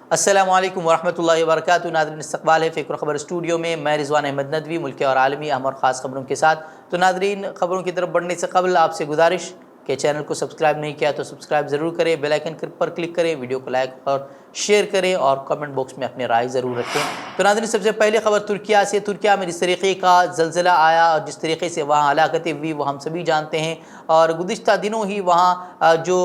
अस्सलामु अलैकुम वरहमतुल्लाहि वबरकातुहू। नाज़रीन, इस्तक़बाल है फ़िक्र ख़बर स्टूडियो में। मैं रिज़वान अहमद नदवी मुल्की और आलमी अहम और ख़ास ख़बरों के साथ। तो नाज़रीन, ख़बरों की तरफ बढ़ने से क़बल आपसे गुजारिश कि चैनल को सब्सक्राइब नहीं किया तो सब्सक्राइब ज़रूर करें, बेल आइकन पर क्लिक करें, वीडियो को लाइक और शेयर करें और कमेंट बॉक्स में अपनी राय ज़रूर रखें। तो नाज़रीन, सबसे पहले ख़बर तुर्किया से। तुर्किया में जिस तरीके का ज़लज़ला आया और जिस तरीके से वहाँ हलाकतें हुई वो हम सभी जानते हैं, और गुज़िश्ता दिनों ही वहाँ जो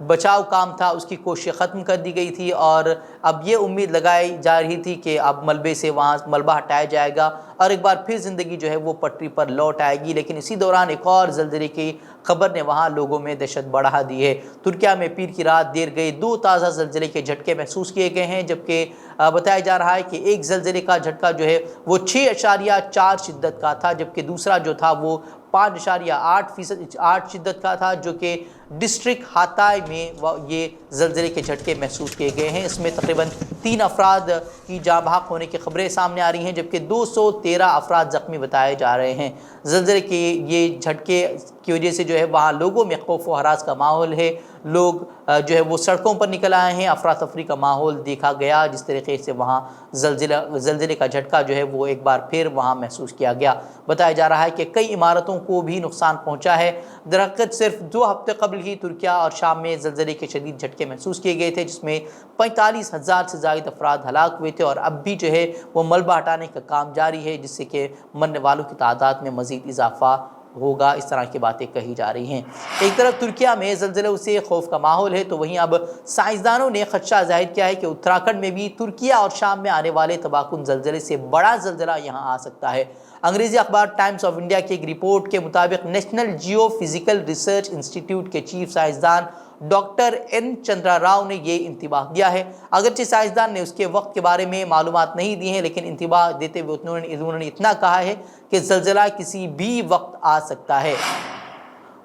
बचाव काम था उसकी कोशिश ख़त्म कर दी गई थी, और अब ये उम्मीद लगाई जा रही थी कि अब मलबे से वहाँ मलबा हटाया जाएगा और एक बार फिर ज़िंदगी जो है वो पटरी पर लौट आएगी। लेकिन इसी दौरान एक और ज़लज़ले की खबर ने वहाँ लोगों में दहशत बढ़ा दी है। तुर्किया में पीर की रात देर गई 2 ताज़ा ज़लज़ले के झटके महसूस किए गए हैं, जबकि बताया जा रहा है कि एक ज़लज़ले का झटका जो है वो 6.4 शिद्दत का था, जबकि दूसरा जो था वो 5.8 शिद्दत का था, जो कि डिस्ट्रिक्ट हाताय में ये ज़लज़ले के झटके महसूस किए गए हैं। इसमें तकरीबन 3 अफराद की जाँ बहक होने की खबरें सामने आ रही हैं, जबकि 213 अफराद ज़ख्मी बताए जा रहे हैं। ज़लज़ले के ये झटके की वजह से जो है वहाँ लोगों में खौफ व हरास का माहौल है। लोग जो है वो सड़कों पर निकल आए हैं। अफरा तफरी का माहौल देखा गया, जिस तरीके से वहाँ ज़लज़ले का झटका जो है वो एक बार फिर वहाँ महसूस किया गया। बताया जा रहा है कि कई इमारतों को भी नुकसान पहुँचा है। दरअसल सिर्फ 2 हफ्ते कबल ही तुर्किया और शाम में ज़लज़ले के शदीद झटके महसूस किए गए थे, जिसमें 45,000 से ज़ायद अफराद हलाक हुए थे, और अब भी जो है वो मलबा हटाने का काम जारी है, जिससे कि मरने वालों की तादाद में मज़ीद इजाफा होगा। इस तरह की बातें कही जा रही हैं। एक तरफ तुर्किया में ज़लज़ले से खौफ का माहौल है, तो वहीं अब साइंसदानों ने खदशा ज़ाहिर किया है कि उत्तराखंड में भी तुर्किया और शाम में आने वाले तबाहकुन ज़लज़ले से बड़ा ज़लज़ला यहाँ आ सकता है। अंग्रेज़ी अखबार टाइम्स ऑफ इंडिया की एक रिपोर्ट के मुताबिक नेशनल जियोफिज़िकल रिसर्च इंस्टीट्यूट के चीफ साइंसदान डॉक्टर एन चंद्रा राव ने ये इंतबाह दिया है। अगरचे साइंसदान ने उसके वक्त के बारे में मालूमात नहीं दी हैं, लेकिन इंतबाह देते हुए उन्होंने इतना कहा है कि ज़लज़ला किसी भी वक्त आ सकता है।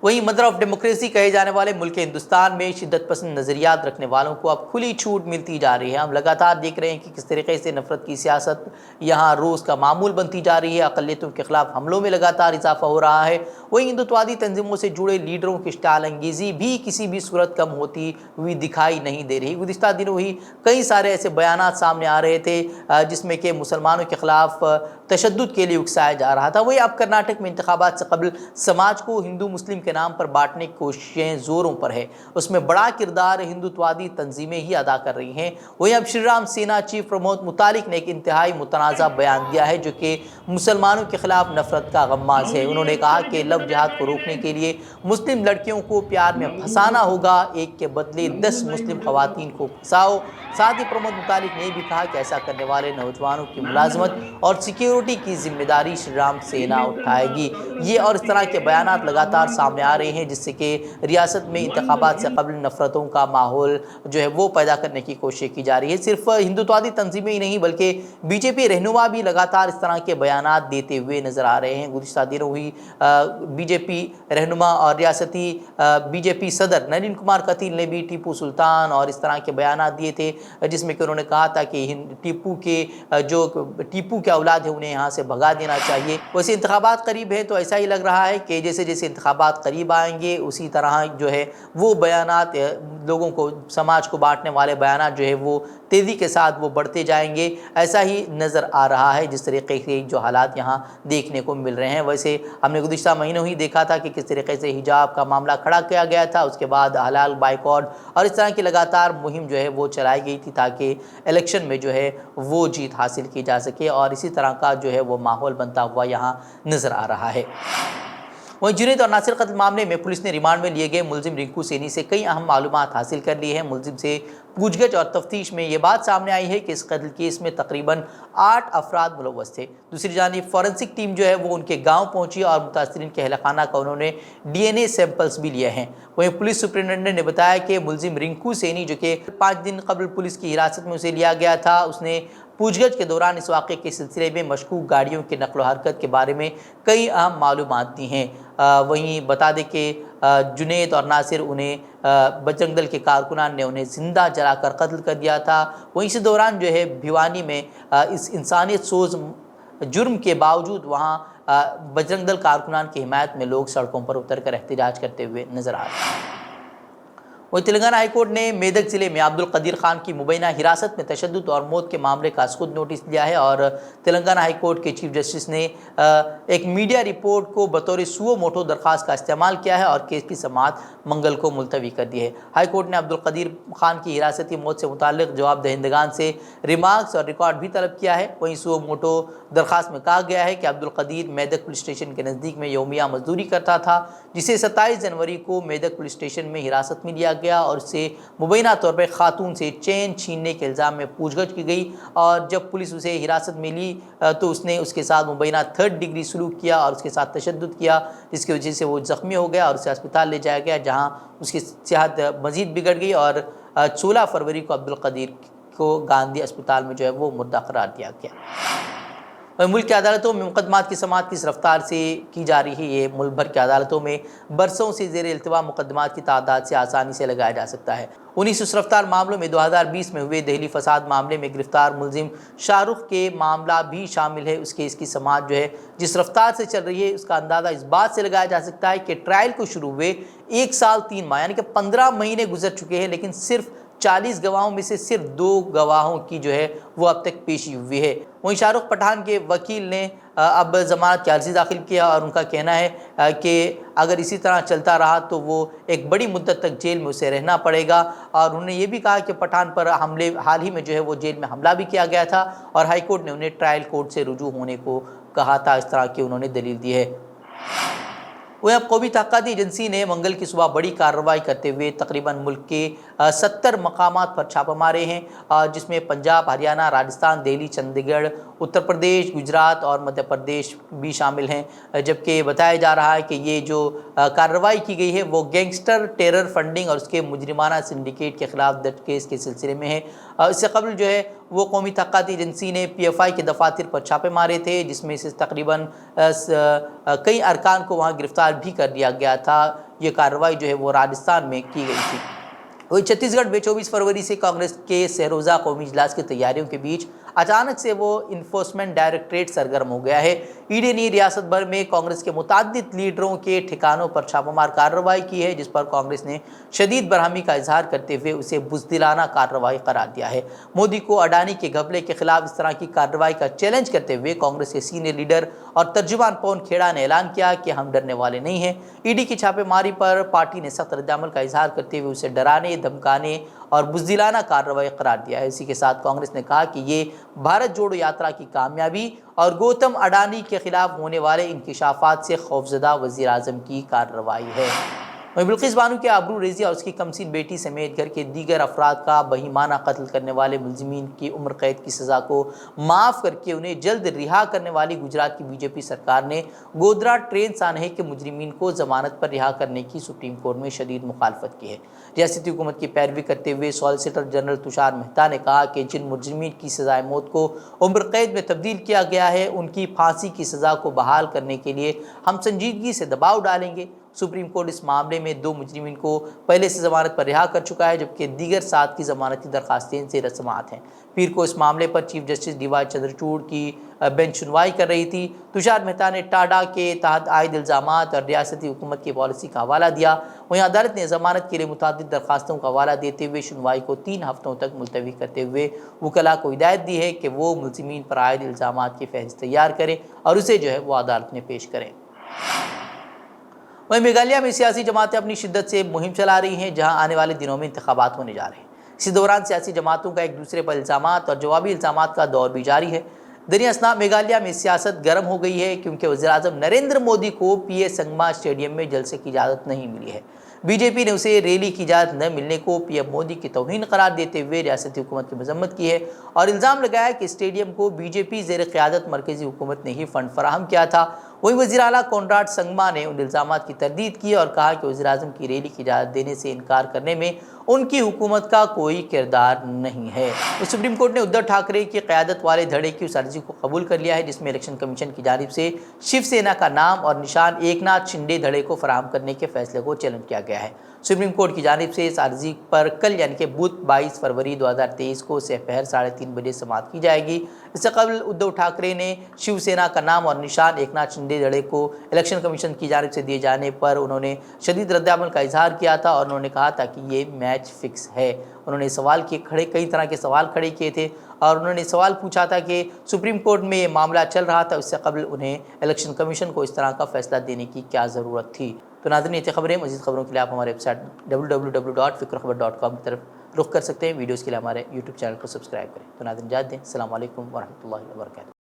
वहीं मदर ऑफ डेमोक्रेसी कहे जाने वाले मुल्क हिंदुस्तान में शिद्दत पसंद नज़रियात रखने वालों को अब खुली छूट मिलती जा रही है। हम लगातार देख रहे हैं कि किस तरीके से नफरत की सियासत यहाँ रोज़ का मामूल बनती जा रही है। अक़लियतों के ख़िलाफ़ हमलों में लगातार इजाफा हो रहा है। वहीं हिंदुत्ववादी तंजीमों से जुड़े लीडरों की स्टाइल अंगेज़ी भी किसी भी सूरत कम होती हुई दिखाई नहीं दे रही। गुज़िश्ता दिनों ही कई सारे ऐसे बयानात सामने आ रहे थे जिसमें कि मुसलमानों के ख़िलाफ़ तशद्दुद के लिए उकसाया जा रहा था। वही अब कर्नाटक में इंतखाबात से कबल समाज को हिंदू मुस्लिम के नाम पर बांटने की कोशिशें ज़ोरों पर है। उसमें बड़ा किरदार हिंदुत्ववादी तंजीमें ही अदा कर रही हैं। वहीं अब श्री राम सेना चीफ प्रमोद मुतालिक ने एक इंतहाई मुतनाज़ा बयान दिया है, जो कि मुसलमानों के खिलाफ नफरत का गम्माज़ है। उन्होंने कहा कि लव जिहाद को रोकने के लिए मुस्लिम लड़कियों को प्यार में फंसाना होगा, एक के बदले 10 मुस्लिम खवातीन को फंसाओ। साथ ही प्रमोद मुतालिक ने भी कहा कि ऐसा करने वाले नौजवानों की मुलाजमत और सिक्योरिटी की जिम्मेदारी श्री राम सेना उठाएगी। ये और इस तरह के बयानात लगातार सामने आ रहे हैं, जिससे कि रियासत में इंतखाबात से कबल नफरतों का माहौल जो है वो पैदा करने की कोशिश की जा रही है। सिर्फ हिंदुत्ववादी तंजीमें ही नहीं बल्कि बीजेपी रहनुमा भी लगातार इस तरह के बयानात देते हुए नज़र आ रहे हैं। गुज़िश्ता दिनों हुई बीजेपी रहनुमा और रियासती बीजेपी सदर नलिन कुमार कतील ने भी टीपू सुल्तान और इस तरह के बयानात दिए थे, जिसमें कि उन्होंने कहा था कि टीपू के औलाद है उन्हें यहाँ से भगा देना चाहिए। वैसे इंतखाबात करीब है, तो ऐसा ही लग रहा है कि जैसे जैसे इंतखाबात करीब आएंगे उसी तरह जो है वो बयानात लोगों को, समाज को बांटने वाले बयानात जो है वो तेज़ी के साथ वो बढ़ते जाएंगे। ऐसा ही नज़र आ रहा है जिस तरीके से जो हालात यहाँ देखने को मिल रहे हैं। वैसे हमने गुज़िश्ता महीनों ही देखा था कि किस तरीके से हिजाब का मामला खड़ा किया गया था, उसके बाद हलाल बाइकॉट और इस तरह की लगातार मुहिम जो है वो चलाई गई थी ताकि इलेक्शन में जो है वो जीत हासिल की जा सके, और इसी तरह का जो है वो माहौल बनता हुआ यहाँ नज़र आ रहा है। वहीं जुनैद और नासिर कत्ल मामले में पुलिस ने रिमांड में लिए गए मुलजिम रिंकू सैनी से कई अहम मालूमात हासिल कर ली है। मुलजिम से पूछगछ और तफ्तीश में ये बात सामने आई है कि इस कत्ल केस में तकरीबन 8 अफराद मुलव्वस थे। दूसरी जानिब फॉरेंसिक टीम जो है वो उनके गांव पहुंची और मुतासरीन के अहलखाना का उन्होंने DNA सैंपल्स भी लिए हैं। वहीं पुलिस सुपरिटेंडेंट ने बताया कि मुलजिम रिंकू सैनी, जो कि 5 दिन कबल पुलिस की हिरासत में उसे लिया गया था, उसने पूछगछ के दौरान इस वाक़े के सिलसिले में मशकूक गाड़ियों की नकलो हरकत के बारे में कई अहम मालूमात दी हैं। वहीं बता दें कि जुनैद और नासिर उन्हें बजरंग दल के कारकुनान ने उन्हें ज़िंदा जलाकर कत्ल कर दिया था। वहीं इसी दौरान जो है भिवानी में इस इंसानियत सोज जुर्म के बावजूद वहाँ बजरंग दल कारकुनान की हिमायत में लोग सड़कों पर उतर कर एहतजाज करते हुए नज़र आ रहे हैं। वहीं तेलंगाना हाईकोर्ट ने मेदक जिले में अब्दुल कदीर खान की मुबैना हिरासत में तशद्दुद और मौत के मामले का खुद नोटिस दिया है और तेलंगाना हाईकोर्ट के चीफ जस्टिस ने एक मीडिया रिपोर्ट को बतौर सुओ मोटो दरख्वास्त का इस्तेमाल किया है और केस की समाअत मंगल को मुलतवी कर दी है। हाईकोर्ट ने अब्दुल कदीर खान की हिरासती मौत से मुताल्लिक जवाब दहिंदगान से रिमार्क्स और रिकॉर्ड भी तलब किया है। वहीं सुओ मोटो दरख्वास्त में कहा गया है कि अब्दुल कदीर मेदक पुलिस स्टेशन के नज़दीक में यौमिया मजदूरी करता था, जिसे 27 जनवरी को मेदक पुलिस स्टेशन में हिरासत में लिया गया और उससे मुबैना तौर पर खातून से चेन छीनने के इल्ज़ाम में पूछगछ की गई और जब पुलिस उसे हिरासत में ली तो उसने उसके साथ मुबैना 3rd डिग्री सलूक किया और उसके साथ तशद्दुद किया, जिसकी वजह से वो ज़ख्मी हो गया और उसे अस्पताल ले जाया गया, जहाँ उसकी सेहत मज़ीद बिगड़ गई और 16 फरवरी को अब्दुल कदीर को गांधी अस्पताल में जो है वो मुर्दा करार दिया गया। मुल्क की अदालतों में मुकदमात की समाअत किस रफ्तार से की जा रही है, ये मुल्क भर की अदालतों में बरसों से ज़ेर इल्तिवा मुकदमात की तादाद से आसानी से लगाया जा सकता है। 19 उस रफ्तार मामलों में 2020 में हुए दहली फसाद मामले में गिरफ्तार मुलजिम शाहरुख के मामला भी शामिल है। उस केस की समाअत जो है जिस रफ्तार से चल रही है उसका अंदाज़ा इस बात से लगाया जा सकता है कि ट्रायल को शुरू हुए 1 साल 3 माह यानी कि 15 महीने गुजर चुके हैं, लेकिन सिर्फ 40 गवाहों में से सिर्फ 2 गवाहों की जो है वो अब तक पेशी हुई है। वहीं शाहरुख पठान के वकील ने अब ज़मानत की अर्जी दाखिल किया और उनका कहना है कि अगर इसी तरह चलता रहा तो वो एक बड़ी मुद्दत तक जेल में उसे रहना पड़ेगा और उन्होंने ये भी कहा कि पठान पर हमले हाल ही में जो है वो जेल में हमला भी किया गया था और हाई कोर्ट ने उन्हें ट्रायल कोर्ट से रुजू होने को कहा था। इस तरह की उन्होंने दलील दी है। वहीं अब कौमी तहक़ीक़ाती एजेंसी ने मंगल की सुबह बड़ी कार्रवाई करते हुए तकरीबन मुल्क के 70 मकामात पर छापे मारे हैं, जिसमें पंजाब, हरियाणा, राजस्थान, दिल्ली, चंडीगढ़, उत्तर प्रदेश, गुजरात और मध्य प्रदेश भी शामिल हैं। जबकि बताया जा रहा है कि ये जो कार्रवाई की गई है वो गैंगस्टर टेरर फंडिंग और उसके मुजरिमाना सिंडिकेट के खिलाफ दर्ज केस के सिलसिले में है। इससे कबल जो है वो कौमी तहक़ीक़ाती एजेंसी ने PFI के दफातर पर छापे मारे थे, जिसमें से तकरीबन कई अरकान को वहाँ गिरफ्तार भी कर लिया गया था। ये कार्रवाई जो है वो राजस्थान में की गई थी। वही छत्तीसगढ़ में 24 फरवरी से कांग्रेस के सहरोज़ा कौमी इजलास की तैयारियों के बीच अचानक से वो इन्फोर्समेंट डायरेक्टरेट सरगर्म हो गया है। ईडी ने रियासत भर में कांग्रेस के मुताद्दिद लीडरों के ठिकानों पर छापामार कार्रवाई की है, जिस पर कांग्रेस ने शदीद बरहमी का इजहार करते हुए उसे बुज़दिलाना कार्रवाई करार दिया है। मोदी को अडानी के घपले के खिलाफ इस तरह की कार्रवाई का चैलेंज करते हुए कांग्रेस के सीनियर लीडर और तर्जुमान पवन खेड़ा ने ऐलान किया कि हम डरने वाले नहीं हैं। ईडी की छापेमारी पर पार्टी ने सख्त रद्दअमल का इजहार करते हुए उसे डराने, धमकाने और बुज़दिलाना कार्रवाई करार दिया है। इसी के साथ कांग्रेस ने कहा कि ये भारत जोड़ो यात्रा की कामयाबी और गौतम अडानी के खिलाफ होने वाले इंकिशाफात से खौफजदा वज़ीर आज़म की कार्रवाई है। वहीं बिल्किस बानो के आबरू रेज़ी और उसकी कमसीन बेटी समेत घर के दीगर अफराद का बहीमाना कत्ल करने वाले मुलजिमीन की उम्र कैद की सज़ा को माफ़ करके उन्हें जल्द रिहा करने वाली गुजरात की बीजेपी सरकार ने गोधरा ट्रेन सानहे के मुजरिमीन को ज़मानत पर रिहा करने की सुप्रीम कोर्ट में शदीद मुखालफत की है। रियासती हुकूमत की पैरवी करते हुए सॉलिसिटर जनरल तुषार मेहता ने कहा कि जिन मुजरिमीन की सज़ाए मौत को उम्र कैद में तब्दील किया गया है उनकी फांसी की सज़ा को बहाल करने के लिए हम संजीदगी से दबाव डालेंगे। सुप्रीम कोर्ट इस मामले में 2 मुजरिमीन को पहले से ज़मानत पर रिहा कर चुका है, जबकि दीगर 7 की ज़मानती दरखास्तें ज़ेर समाअत हैं। पीर को इस मामले पर चीफ जस्टिस DY चंद्रचूड़ की बेंच सुनवाई कर रही थी। तुषार मेहता ने टाडा के तहत आयद इल्ज़ामात और रियासती हुकूमत की पॉलिसी का हवाला दिया। वहीं अदालत ने ज़मानत के लिए मुतादिद दरखास्तों का हवाला देते हुए सुनवाई को 3 हफ्तों तक मुलतवी करते हुए वकला को हिदायत दी है कि वो मुलजिमीन पर आयद इल्ज़ामात की फहरिस्त तैयार करें और उसे जो है वो अदालत में पेश करें। वहीं मेघालय में सियासी जमातें अपनी शिद्दत से मुहिम चला रही हैं, जहां आने वाले दिनों में इंतखाबात होने जा रहे हैं। इसी दौरान सियासी जमातों का एक दूसरे पर इल्ज़ामात और जवाबी इल्ज़ामात का दौर भी जारी है। दरिया असना मेघालय में सियासत गर्म हो गई है, क्योंकि वज़ीर-ए-आज़म नरेंद्र मोदी को PA संगमा स्टेडियम में जलसे की इजाज़त नहीं मिली है। बीजेपी ने उसे रैली की इजाज़त न मिलने को PM मोदी की तौहीन करार देते हुए रियासती हुकूमत की मजम्मत की है और इल्ज़ाम लगाया कि स्टेडियम को BJP ज़ेर क़यादत मरकज़ी हुकूमत ने ही फ़ंड फराहम किया था। वहीं वज़ीर आला कॉनराड संगमा ने उन इल्ज़ामात की तरदीद की और कहा कि वज़ीर-ए-आज़म की रैली की इजाज़त देने से इनकार करने में ان کی حکومت کا کوئی کردار نہیں ہے۔ سپریم کورٹ نے ادھو ٹھاکرے کی قیادت والے دھڑے کی اس عرضی کو قبول کر لیا ہے جس میں الیکشن کمیشن کی جانب سے شیو سینا کا نام اور نشان ایکناتھ شنڈے دھڑے کو فراہم کرنے کے فیصلے کو چیلنج کیا گیا ہے۔ سپریم کورٹ کی جانب سے اس عرضی پر کل یعنی کہ بدھ 22 فروری 2023 کو سپہر 3:30 بجے سماعت کی جائے گی۔ اس سے قبل ادھو ٹھاکرے نے شیو سینا کا نام اور نشان ایکناتھ شنڈے دھڑے کو الیکشن کمیشن کی جانب سے دیے جانے پر انہوں نے شدید رد عمل کا اظہار کیا تھا اور انہوں نے کہا تھا کہ یہ میچ فکس ہے۔ انہوں نے کئی طرح کے سوال کھڑے کیے تھے اور انہوں نے سوال پوچھا تھا کہ سپریم کورٹ میں یہ معاملہ چل رہا تھا، اس سے قبل انہیں الیکشن کمیشن کو اس طرح کا فیصلہ دینے کی کیا ضرورت تھی۔ تو ناظرین، یہ تھی خبریں۔ مزید خبروں کے لیے آپ ہمارے ویب سائٹ www.fikrkhabar.com کی طرف رخ کر سکتے ہیں۔ ویڈیوز کے لیے ہمارے یوٹیوب چینل کو سبسکرائب کریں۔ تو ناظرین، اجازت دیں۔ السلام علیکم ورحمۃ اللہ وبرکاتہ۔